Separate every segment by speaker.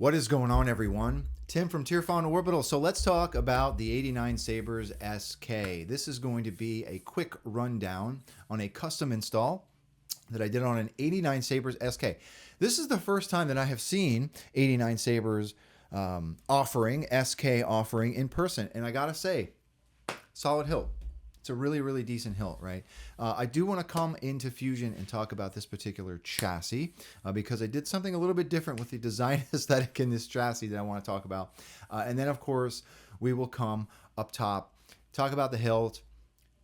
Speaker 1: What is going on, everyone? Tim from Tierfawn Orbital. So let's talk about the 89 Sabers SK. This is going to be a quick rundown on a custom install that I did on an 89 Sabers SK. This is the first time that I have seen 89 Sabers offering, SK offering in person. And I gotta say, solid hilt. It's a really, really decent hilt, right? I do want to come into Fusion and talk about this particular chassis because I did something a little bit different with the design aesthetic in this chassis that I want to talk about. And then, of course, we will come up top, talk about the hilt,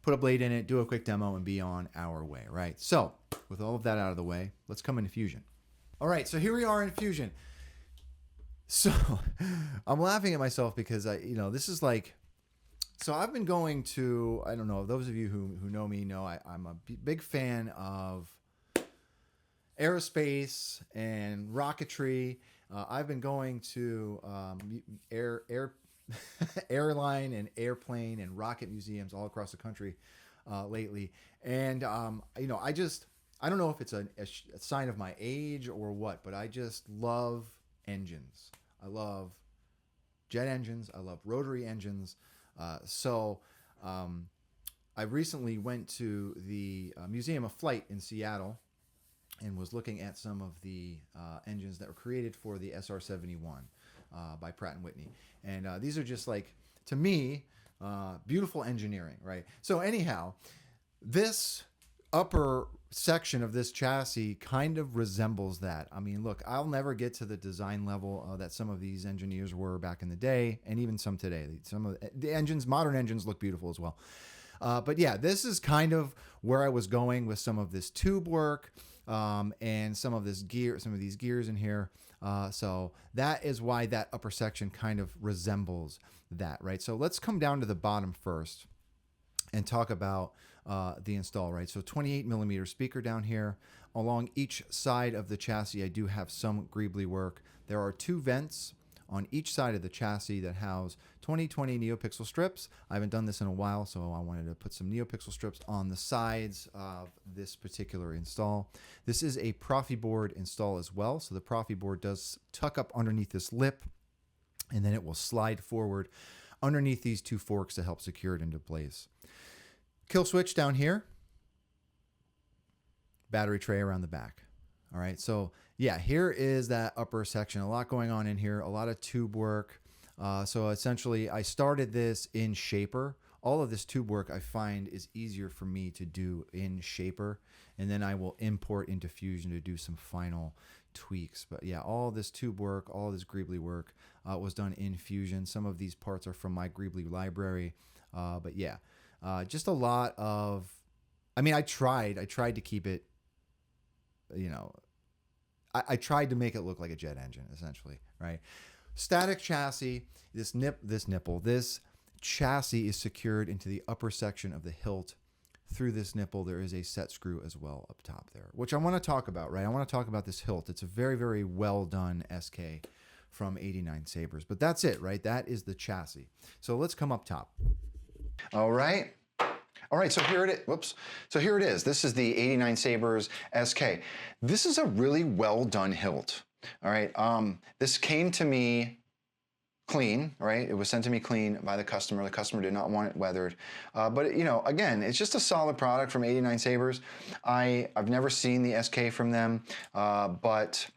Speaker 1: put a blade in it, do a quick demo, and be on our way, right? So, with all of that out of the way, let's come into Fusion. All right, so here we are in Fusion. So, I'm laughing at myself because this is like... So I've been going to, I don't know, those of you who know me know I'm a big fan of aerospace and rocketry. I've been going to airline and airplane and rocket museums all across the country lately. And, I don't know if it's a sign of my age or what, but I just love engines. I love jet engines. I love rotary engines. I recently went to the Museum of Flight in Seattle and was looking at some of the engines that were created for the SR-71 by Pratt & Whitney. And these are just like, to me, beautiful engineering, right? So anyhow, this upper section of this chassis kind of resembles that. I mean, look, I'll never get to the design level that some of these engineers were back in the day, and even some today. Some of the engines, modern engines, look beautiful as well. But yeah, this is kind of where I was going with some of this tube work and some of this gear, some of these gears in here. So that is why that upper section kind of resembles that, right? So let's come down to the bottom first and talk about the install, right? So 28mm speaker down here. Along each side of the chassis, I do have some greebly work. There are two vents on each side of the chassis that house 2020 neopixel strips. I haven't done this in a while, so I wanted to put some neopixel strips on the sides of this particular install. This is a Proffie board install as well. So the Proffie board does tuck up underneath this lip, and then it will slide forward underneath these two forks to help secure it into place. Kill switch down here, battery tray around the back. All right, so yeah, here is that upper section. A lot going on in here, a lot of tube work. So essentially, I started this in Shaper. All of this tube work I find is easier for me to do in Shaper, and then I will import into Fusion to do some final tweaks. But yeah, all this tube work, all this greebly work was done in Fusion. Some of these parts are from my greebly library, but yeah. Just a lot of, I mean, I tried to keep it, I tried to make it look like a jet engine, essentially, right? Static chassis, this chassis is secured into the upper section of the hilt. Through this nipple, there is a set screw as well up top there, which I want to talk about, right? I want to talk about this hilt. It's a very, very well done SK from 89 Sabers, but that's it, right? That is the chassis. So let's come up top. All right. So here it is. Whoops. So here it is. This is the 89 Sabers SK. This is a really well done hilt. All right. This came to me clean, right? It was sent to me clean by the customer. The customer did not want it weathered. But again, it's just a solid product from 89 Sabers. I've never seen the SK from them, but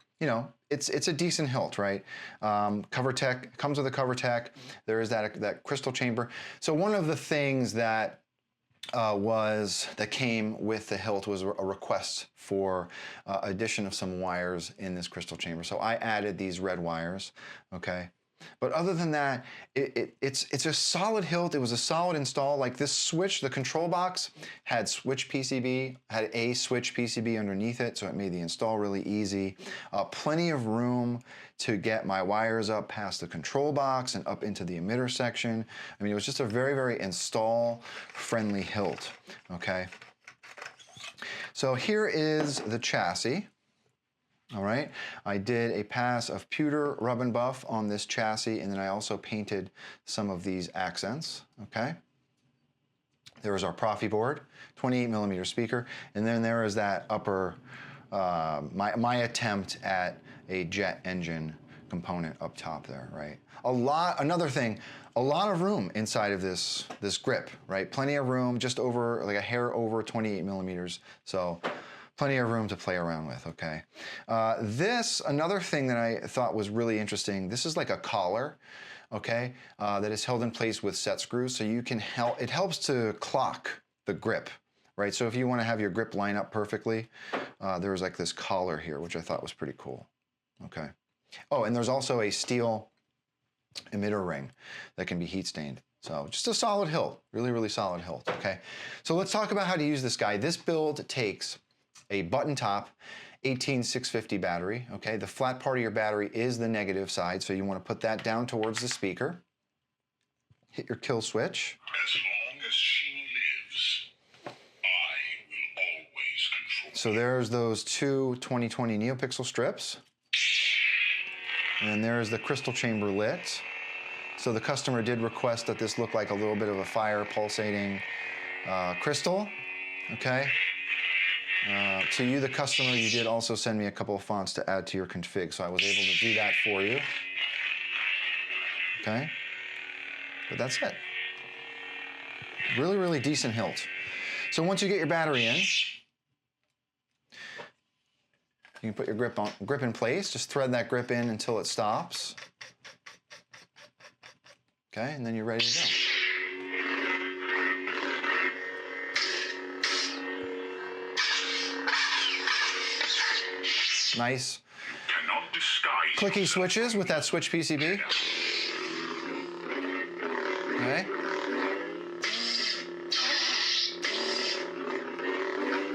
Speaker 1: it's a decent hilt, right? Cover tech, comes with a cover tech. There is that crystal chamber. So one of the things that came with the hilt was a request for addition of some wires in this crystal chamber. So I added these red wires, okay? But other than that, it's a solid hilt. It was a solid install. Like this switch, the control box had a switch PCB underneath it, so it made the install really easy. Plenty of room to get my wires up past the control box and up into the emitter section. I mean, it was just a very, very install-friendly hilt, okay? So here is the chassis. All right, I did a pass of pewter rub and buff on this chassis, and then I also painted some of these accents, okay? There is our Proffie board, 28mm speaker, and then there is that upper, my attempt at a jet engine
Speaker 2: component up top there, right? Another thing, a lot of room inside of this grip, right? Plenty of room, just over, like a hair over 28 millimeters. So plenty of room to play around with, okay? Another thing that I thought was really interesting, this is like a collar, okay? That is held in place with set screws, so you can it helps to clock the grip, right? So if you wanna have your grip line up perfectly, there's like this collar here, which I thought was pretty cool, okay? Oh, and there's also a steel emitter ring that can be heat stained. So just a solid hilt, really, really solid hilt, okay? So let's talk about how to use this guy. This build takes a button top 18650 battery, okay? The flat part of your battery is the negative side, so you want to put that down towards the speaker. Hit your kill switch.
Speaker 3: As long as she lives, I will always control.
Speaker 2: So there's those two 2020 neopixel strips. And there's the crystal chamber lit. So the customer did request that this look like a little bit of a fire pulsating crystal, okay? To you, the customer, you did also send me a couple of fonts to add to your config, so I was able to do that for you. Okay? But that's it. Really, really decent hilt. So once you get your battery in, you can put your grip in place. Just thread that grip in until it stops. Okay, and then you're ready to go. Nice clicky switches with that switch PCB. Okay.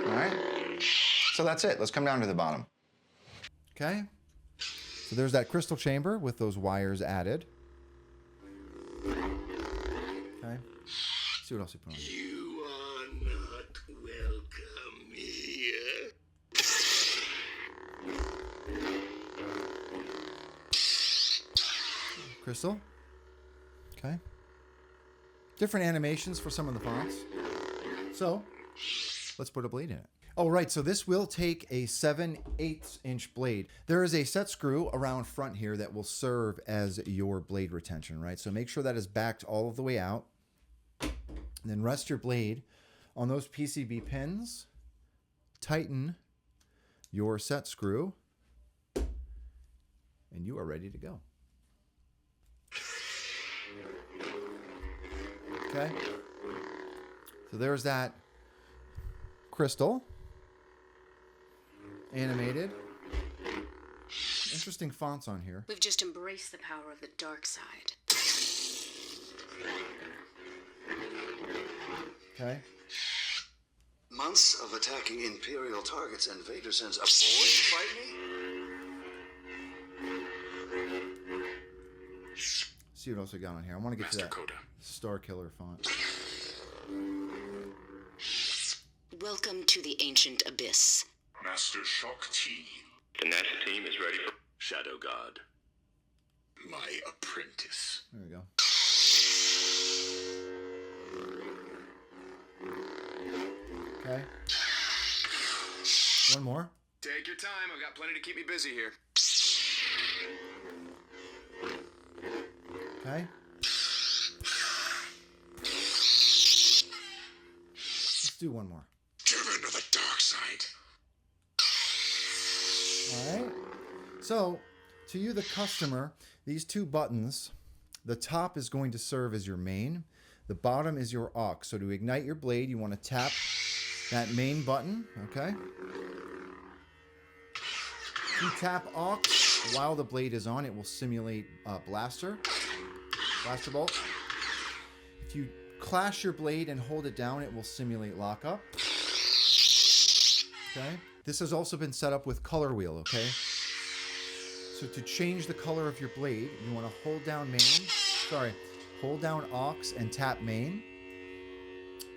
Speaker 2: All right. So that's it. Let's come down to the bottom.
Speaker 1: Okay. So there's that crystal chamber with those wires added. Okay. Let's see what else you put on.
Speaker 3: You are not welcome here.
Speaker 1: Crystal. Okay. Different animations for some of the fonts. So let's put a blade in it. Oh, right. So this will take a 7/8 inch blade. There is a set screw around front here that will serve as your blade retention, right? So make sure that is backed all of the way out. And then rest your blade on those PCB pins. Tighten your set screw. And you are ready to go. Okay. So there's that crystal. Animated. Interesting fonts on here.
Speaker 4: We've just embraced the power of the dark side.
Speaker 1: Okay.
Speaker 5: Months of attacking Imperial targets, and Vader sends a boy to fight me?
Speaker 1: See what else we got on here. I want to get to that Star Killer font.
Speaker 4: Welcome to the ancient abyss.
Speaker 3: Master Shock T.
Speaker 6: The next team is ready for Shadow God.
Speaker 3: My apprentice.
Speaker 1: There we go. Okay. One more.
Speaker 7: Take your time. I've got plenty to keep me busy here.
Speaker 1: Okay. Let's do one more.
Speaker 3: Driven to the dark side.
Speaker 1: All right. So, to you, the customer, these two buttons, the top is going to serve as your main. The bottom is your aux. So to ignite your blade, you want to tap that main button, okay? If you tap aux while the blade is on, it will simulate blaster bolt. If you clash your blade and hold it down, it will simulate lockup. Okay? This has also been set up with color wheel, okay? So to change the color of your blade, you want to hold down hold down aux and tap main.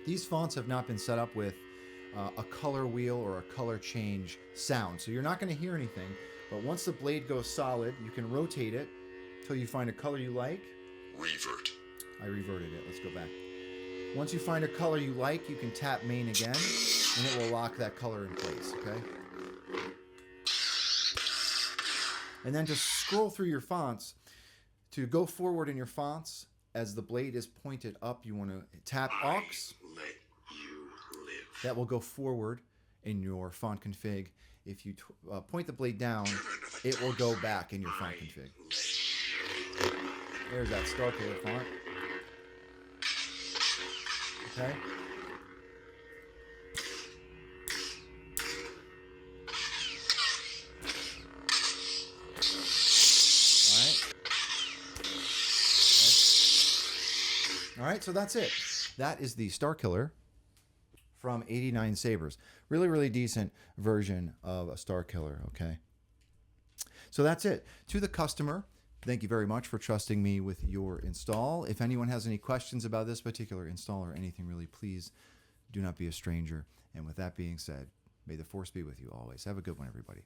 Speaker 1: These fonts have not been set up with a color wheel or a color change sound. So you're not going to hear anything, but once the blade goes solid, you can rotate it until you find a color you like.
Speaker 3: Revert.
Speaker 1: I reverted it. Let's go back. Once you find a color you like, you can tap main again, and it will lock that color in place, okay? And then just scroll through your fonts. To go forward in your fonts, as the blade is pointed up, you want to tap aux.
Speaker 3: Let you live.
Speaker 1: That will go forward in your font config. If you point the blade down, it will go back in your font config. There's that Star Killer font. Okay. All right, so that's it. That is the Star Killer from 89 Sabers. Really, really decent version of a Star Killer, okay? So that's it. To the customer, thank you very much for trusting me with your install. If anyone has any questions about this particular install or anything really, please do not be a stranger. And with that being said, may the force be with you always. Have a good one, everybody.